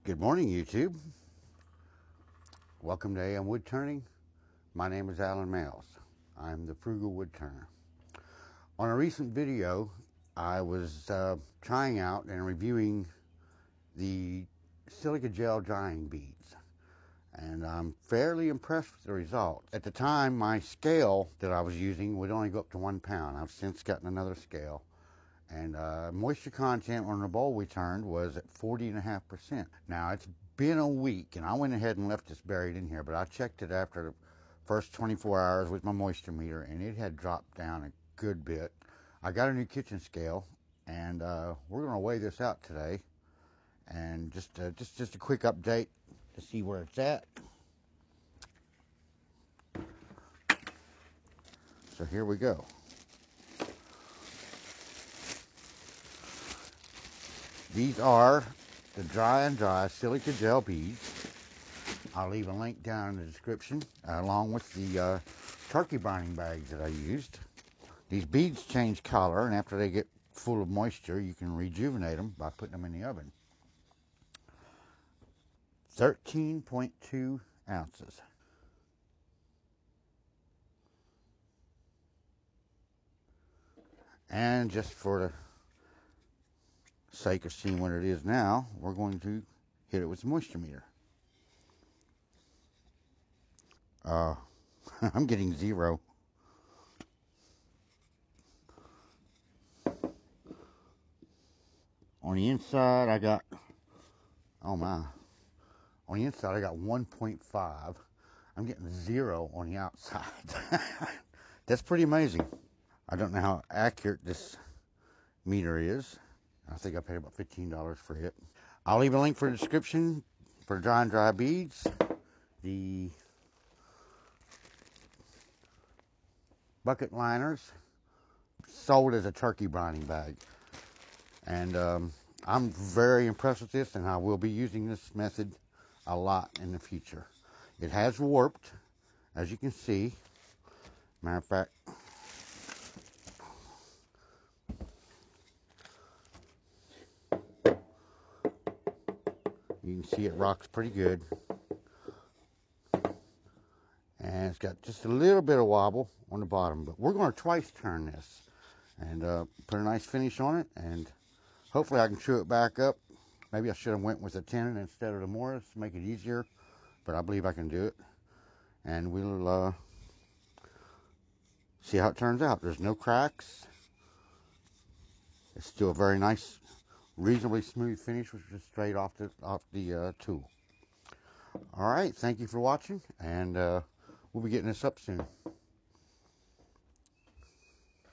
Good morning, YouTube. Welcome to AM Woodturning. My name is Alan Males. I'm the Frugal Woodturner. On a recent video, I was trying out and reviewing the silica gel drying beads, and I'm fairly impressed with the results. At the time, my scale that I was using would only go up to 1 pound. I've since gotten another scale, and moisture content on the bowl we turned was at 40.5%. Now, it's been a week, and I went ahead and left this buried in here, but I checked it after the first 24 hours with my moisture meter, and it had dropped down a good bit. I got a new kitchen scale, and we're going to weigh this out today, and just a quick update to see where it's at. So here we go. These are the dry and dry silica gel beads. I'll leave a link down in the description, along with the turkey brining bags that I used. These beads change color, and after they get full of moisture, you can rejuvenate them by putting them in the oven. 13.2 ounces. And just for the sake of seeing what it is now, we're going to hit it with the moisture meter. I'm getting 0. On the inside, I got, oh my, on the inside I got 1.5. I'm getting 0 on the outside. That's pretty amazing. I don't know how accurate this meter is. I think I paid about $15 for it. I'll leave a link for the description for dry and dry beads. The bucket liners sold as a turkey brining bag. And I'm very impressed with this, and I will be using this method a lot in the future. It has warped, as you can see. Matter of fact, you can see it rocks pretty good. And it's got just a little bit of wobble on the bottom, but we're going to twice turn this and put a nice finish on it, and hopefully I can chew it back up. Maybe I should have went with a tenon instead of the Morris to make it easier, but I believe I can do it. And we'll see how it turns out. There's no cracks. It's still a very nice, reasonably smooth finish, which is straight off the tool. All right, thank you for watching, and we'll be getting this up soon.